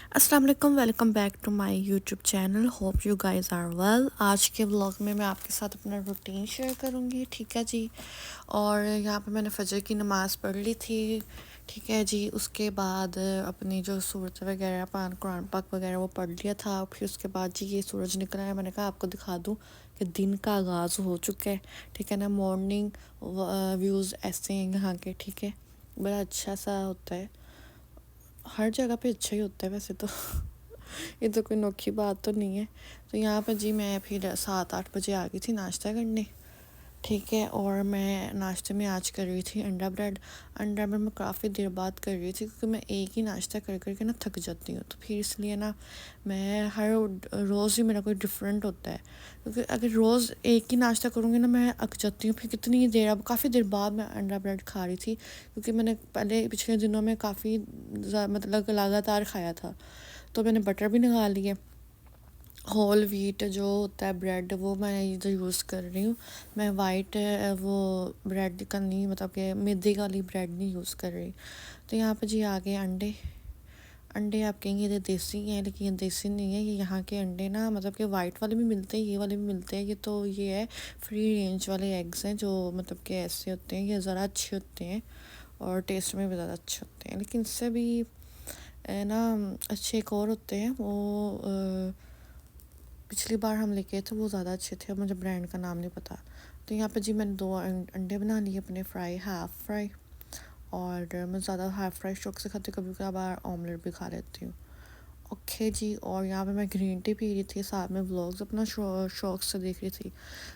अस्सलाम वालेकुम, welcome back to my YouTube channel. Hope you guys are well. आज के व्लॉग में मैं आपके साथ अपना रूटीन शेयर करूंगी, ठीक है जी। और यहाँ पे मैंने फजर की नमाज़ पढ़ ली थी, ठीक है जी। उसके बाद अपनी जो सूरत वगैरह कुरान पाक वगैरह वो पढ़ लिया था। फिर उसके बाद जी ये सूरज निकला है, मैंने कहा आपको दिखा दूँ कि दिन का आगाज़ हो चुका है, ठीक है ना। मॉर्निंग व्यूज़ ऐसे हैं यहाँ के, ठीक है। बड़ा अच्छा सा होता है, हर जगह पे अच्छा ही होता है वैसे तो। ये तो कोई नोखी बात तो नहीं है। तो यहाँ पर जी मैं फिर 7-8 बजे आ गई थी नाश्ता करने, ठीक है। और मैं नाश्ते में आज कर रही थी अंडा ब्रेड। अंडा ब्रेड मैं काफ़ी देर बाद कर रही थी क्योंकि मैं एक ही नाश्ता कर कर के ना थक जाती हूँ। तो फिर इसलिए ना मैं हर रोज़ ही मेरा कोई डिफरेंट होता है, क्योंकि अगर रोज़ एक ही नाश्ता करूँगी ना मैं अक जाती हूँ। फिर कितनी देर, अब काफ़ी देर बाद मैं अंडा ब्रेड खा रही थी, क्योंकि मैंने पहले पिछले दिनों में काफ़ी मतलब लगातार खाया था। तो मैंने बटर भी निकाल लिया। होल व्हीट जो होता है ब्रेड वो मैं इधर यूज़ कर रही हूँ। मैं वाइट वो ब्रेड का नहीं, मतलब कि मैदे वाली ब्रेड नहीं यूज़ कर रही। तो यहाँ पे जी आ गए अंडे। अंडे आप कहेंगे ये देसी हैं, लेकिन ये देसी नहीं है। ये यहाँ के अंडे ना, मतलब कि वाइट वाले भी मिलते हैं, ये वाले भी मिलते हैं। ये तो ये है फ्री रेंज वाले एग्स हैं, जो मतलब कि ऐसे होते हैं, ये ज़रा अच्छे होते हैं और टेस्ट में भी ज़्यादा अच्छे होते हैं। लेकिन इससे भी ना अच्छे एक और होते हैं, वो पिछली बार हम लेके थे, वो ज़्यादा अच्छे थे। अब मुझे ब्रांड का नाम नहीं पता। तो यहाँ पे जी मैंने 2 अंडे बना लिए अपने, फ्राई, हाफ़ फ्राई। और मैं ज़्यादा हाफ़ फ्राई शौक से खाती हूँ, कभी कभार ऑमलेट भी खा लेती हूँ। ओके जी। और यहाँ पे मैं ग्रीन टी पी रही थी, साथ में व्लॉग्स अपना शौक से देख रही थी।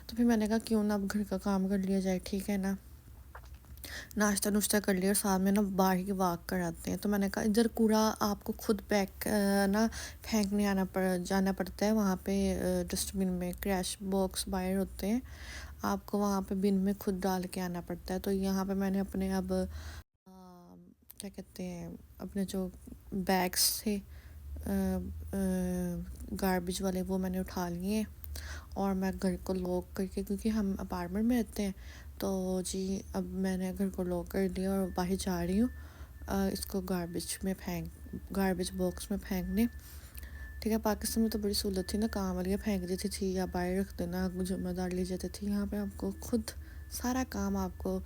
तो फिर मैंने कहा क्यों ना अब घर का काम कर लिया जाए, ठीक है ना। नाश्ता नुश्ता कर लिया और साथ में ना बाहर की वॉक कर आते हैं। तो मैंने कहा इधर कूड़ा आपको खुद बैग ना फेंकने जाना पड़ता है। वहाँ पे डस्टबिन में क्रैश बॉक्स बाहर होते हैं, आपको वहाँ पे बिन में खुद डाल के आना पड़ता है। तो यहाँ पे मैंने अपने अब क्या कहते हैं, अपने जो बैग्स थे गार्बेज वाले, वो मैंने उठा लिए। और मैं घर को लॉक करके, क्योंकि हम अपार्टमेंट में रहते हैं, तो जी अब मैंने घर को लॉक कर दिया और बाहर जा रही हूँ इसको गार्बेज बॉक्स में फेंकने, ठीक है। पाकिस्तान में तो बड़ी सहूलत थी ना, काम वाली फेंक देती थी या बाहर रख देना, जिम्मेदार ली जाती थी। यहाँ पे आपको खुद सारा काम आपको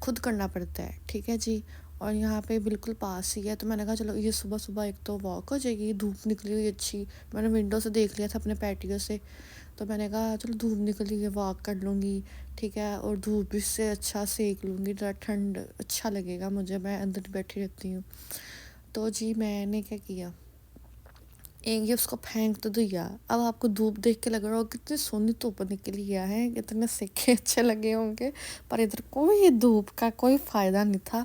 खुद करना पड़ता है, ठीक है जी। और यहाँ पे बिल्कुल पास ही है, तो मैंने कहा चलो ये सुबह सुबह एक तो वॉक हो जाएगी, धूप निकली हुई अच्छी। मैंने विंडो से देख लिया था अपने पैटियो से, तो मैंने कहा चलो धूप निकली है वॉक कर लूँगी, ठीक है। और धूप भी से अच्छा सेक लूँगी, थोड़ा ठंड अच्छा लगेगा मुझे, मैं अंदर बैठी रहती हूँ। तो जी मैंने क्या किया, एक ये उसको फेंक तो दिया। अब आपको धूप देख के लग रहा हो कितनी सोनी धूप निकली है, कितने सेके अच्छे लगे होंगे। पर इधर कोई धूप का कोई फ़ायदा नहीं था,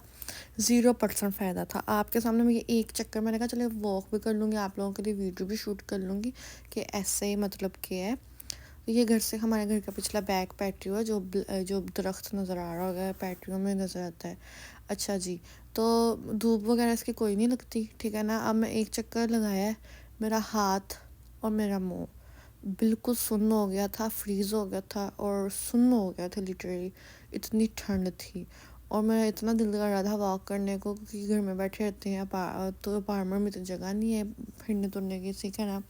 0% फ़ायदा था। आपके सामने मैं ये एक चक्कर, मैंने कहा चलो वॉक भी कर लूँगी, आप लोगों के लिए वीडियो भी शूट कर लूँगी कि ऐसे मतलब क्या है। ये घर से हमारे घर का पिछला बैक पैट्रियो है, जो दरख्त नज़र आ रहा होगा पैट्रियो में नज़र आता है। अच्छा जी। तो धूप वगैरह इसकी कोई नहीं लगती, ठीक है ना। अब मैं एक चक्कर लगाया है, मेरा हाथ और मेरा मुंह बिल्कुल सुन्न हो गया था, फ्रीज़ हो गया था और सुन्न हो गया था लिटरली, इतनी ठंड थी। और मैं इतना दिल कर रहा था वॉक करने को, क्योंकि घर में बैठे रहते हैं तो अपार्टमेंट में तो जगह नहीं है फिरने तुरने की, ठीक है ना।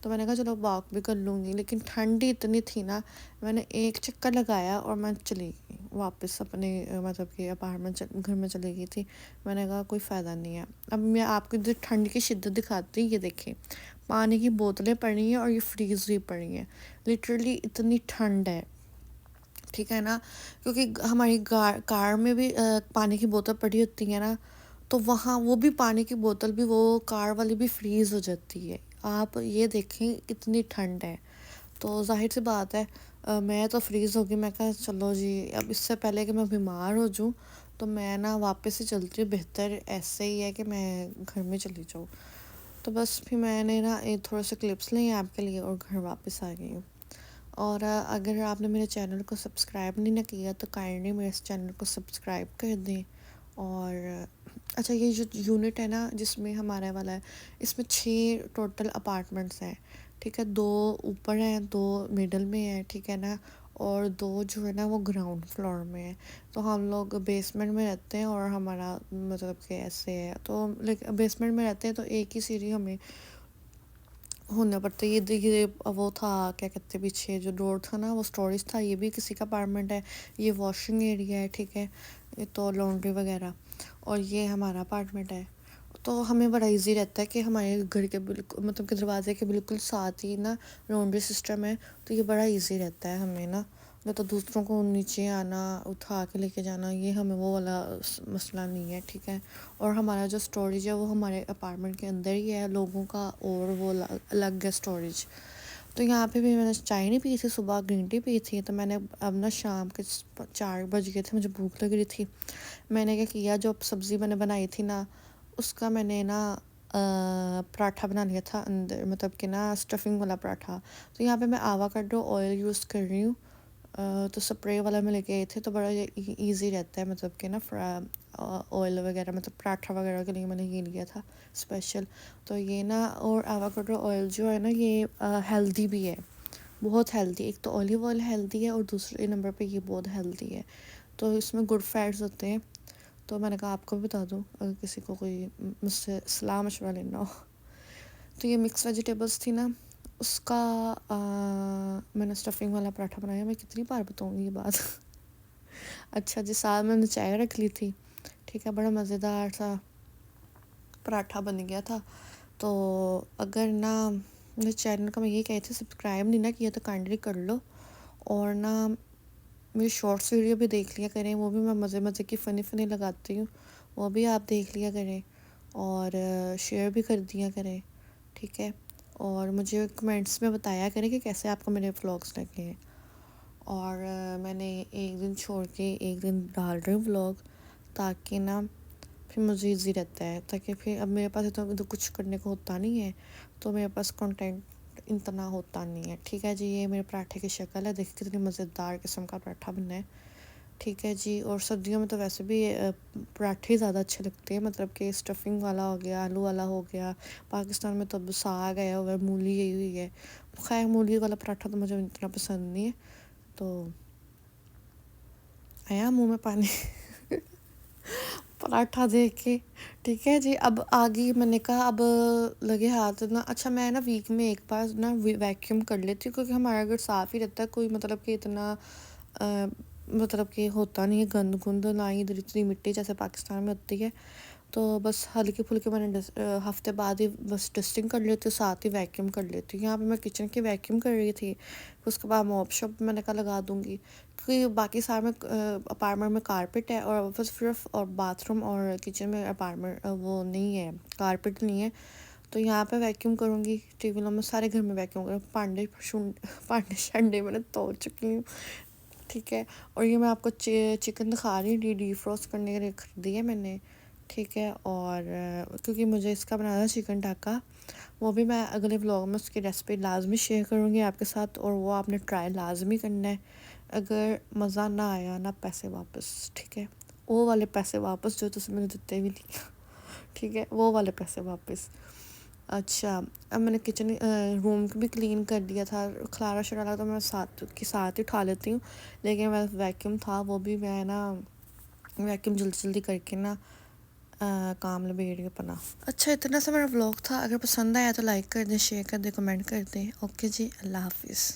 तो मैंने कहा चलो वॉक भी कर लूँगी, लेकिन ठंडी इतनी थी ना, मैंने एक चक्कर लगाया और मैं चली गई वापस अपने मतलब कि अपार्टमेंट घर में चली गई थी। मैंने कहा कोई फ़ायदा नहीं है। अब मैं आपको इधर ठंड की शिद्दत दिखाती हूँ, ये देखें, पानी की बोतलें पड़ी हैं और ये फ्रीज़ हुई पड़ी हैं, लिटरली इतनी ठंड है, ठीक है ना। क्योंकि हमारी कार में भी पानी की बोतल पड़ी होती है ना, तो वहाँ वो भी पानी की बोतल भी, वो कार वाली भी फ्रीज़ हो जाती है। आप ये देखें कितनी ठंड है। तो ज़ाहिर सी बात है मैं तो फ्रीज़ होगी। मैं कहा चलो जी, अब इससे पहले कि मैं बीमार हो जाऊँ, तो मैं ना वापस ही चलती हूँ, बेहतर ऐसे ही है कि मैं घर में चली जाऊँ। तो बस फिर मैंने ना एक थोड़े से क्लिप्स लिए आपके लिए और घर वापस आ गई हूँ। और अगर आपने मेरे चैनल को सब्सक्राइब नहीं ना किया तो काइंडली मेरे इस चैनल को सब्सक्राइब कर दें। और अच्छा, ये जो यूनिट है ना जिसमें हमारा वाला है, इसमें 6 टोटल अपार्टमेंट्स हैं, ठीक है। 2 ऊपर हैं, 2 मिडल में है, ठीक है ना। और 2 जो है ना वो ग्राउंड फ्लोर में है। तो हम लोग बेसमेंट में रहते हैं और हमारा मतलब कि ऐसे है, तो लाइक बेसमेंट में रहते हैं तो एक ही सीढ़ी हमें होना पड़ता है। ये देखिए वो था क्या कहते हैं, पीछे जो डोर था ना वो स्टोरेज था, ये भी किसी का अपार्टमेंट है। ये वॉशिंग एरिया है, ठीक है, ये तो लॉन्ड्री वगैरह, और ये हमारा अपार्टमेंट है। तो हमें बड़ा इजी रहता है कि हमारे घर के बिल्कुल मतलब कि दरवाजे के बिल्कुल साथ ही ना लॉन्ड्री सिस्टम है। तो ये बड़ा इजी रहता है हमें ना, न तो दूसरों को नीचे आना उठा के लेके जाना, ये हमें वो वाला मसला नहीं है, ठीक है। और हमारा जो स्टोरेज है वो हमारे अपार्टमेंट के अंदर ही है, लोगों का और वो अलग है स्टोरेज। तो यहाँ पे भी मैंने चाय नहीं पी थी, सुबह ग्रीन टी पी थी। तो मैंने अब ना शाम के 4 बज गए थे, मुझे भूख लग रही थी। मैंने क्या किया, जो सब्ज़ी मैंने बनाई थी ना उसका मैंने ना पराठा बना लिया था अंदर, मतलब कि ना स्टफिंग वाला पराठा। तो यहाँ पे मैं आवाकाडो ऑयल यूज़ कर रही हूँ। तो स्प्रे वाला में लेके आए थे, तो बड़ा इजी रहता है, मतलब कि ना ऑयल वगैरह मतलब पराठा वगैरह के लिए मैंने ये लिया था स्पेशल। तो ये ना, और आवाकाडो ऑयल जो है ना ये हेल्दी भी है, बहुत हेल्दी। एक तो ऑलिव ऑयल हेल्दी है और दूसरे नंबर पे ये बहुत हेल्दी है। तो इसमें गुड फैट्स होते हैं। तो मैंने कहा आपको भी बता दूँ अगर किसी को कोई मुझसे सलाह मशवरा लेना हो। तो ये मिक्स वेजिटेबल्स थी ना, उसका मैंने स्टफिंग वाला पराठा बनाया। मैं कितनी बार बताऊँगी ये बात। अच्छा जी, साथ मैंने चाय रख ली थी, ठीक है, बड़ा मज़ेदार सा पराठा बन गया था। तो अगर ना मेरे चैनल का मैं ये कही थी, सब्सक्राइब नहीं ना किया तो काइंडली कर लो। और ना मेरी शॉर्ट्स वीडियो भी देख लिया करें, वो भी मैं मज़े मज़े की फ़नी फ़नी लगाती हूँ, वो भी आप देख लिया करें। और शेयर भी कर दिया करें, ठीक है। और मुझे कमेंट्स में बताया करें कि कैसे आपको मेरे व्लॉग्स लगे हैं। और मैंने एक दिन छोड़ के एक दिन डाल रही हूँ व्लॉग, ताकि ना फिर मुझे इजी रहता है, ताकि फिर अब मेरे पास इतना तो कुछ करने को होता नहीं है, तो मेरे पास कंटेंट इतना होता नहीं है, ठीक है जी। ये मेरे पराठे की शक्ल है, देखिए कितनी मज़ेदार किस्म का पराठा बना है, ठीक है जी। और सर्दियों में तो वैसे भी पराठे ज़्यादा अच्छे लगते हैं, मतलब कि स्टफिंग वाला हो गया, आलू वाला हो गया। पाकिस्तान में तो अब साग आया हुआ है, मूली गई हुई है। खैर मूली वाला पराठा तो मुझे इतना पसंद नहीं है। तो आया मुंह में पानी पराठा देख के, ठीक है जी। अब आगे मैंने कहा अब लगे हाथ ना, अच्छा मैं ना वीक में एक बार ना वैक्यूम कर लेती हूँ, क्योंकि हमारा घर साफ़ ही रहता है, कोई मतलब कि इतना मतलब कि होता नहीं है गंद गुंद, ना ही इधर इतनी मिट्टी जैसे पाकिस्तान में होती है। तो बस हल्के फुल्के मैंने हफ्ते बाद ही बस डस्टिंग कर लेती हूँ, साथ ही वैक्यूम कर लेती हूँ। यहाँ पे मैं किचन की वैक्यूम कर रही थी, फिर उसके बाद मॉप शॉप मैंने कहा लगा दूँगी, क्योंकि बाकी सारे में अपार्टमेंट में कारपेट है, और बस सिर्फ और बाथरूम और किचन में अपार्टमेंट वो नहीं है, कारपेट नहीं है। तो यहाँ पे वैक्यूम करूँगी, टेबलों में सारे घर में वैक्यूम करूँ, पांडे शंडे मैंने तोड़ चुकी हूँ, ठीक है। और ये मैं आपको चिकन दिखा रही हूँ, डिफ्रोस्ट करने के लिए खरीदी है मैंने, ठीक है। और क्योंकि मुझे इसका बनाना है चिकन टाका, वो भी मैं अगले व्लॉग में उसकी रेसिपी लाजमी शेयर करूँगी आपके साथ, और वो आपने ट्राई लाजमी करना है। अगर मज़ा ना आया ना, पैसे वापस, ठीक है। वो वाले पैसे वापस जो तुम मैंने दिते भी नहीं, ठीक है, वो वाले पैसे वापस। अच्छा, अब मैंने किचन रूम भी क्लीन कर दिया था, खलारा शरारा तो मैं साथ ही उठा लेती हूँ, लेकिन वह वैक्यूम था वो भी मैं ना वैक्यूम जल्दी जल्दी करके ना काम लपेट के अपना। अच्छा, इतना सा मेरा व्लॉग था, अगर पसंद आया तो लाइक कर दें, शेयर कर दें, कमेंट कर दें। ओके जी, अल्लाह हाफिज़।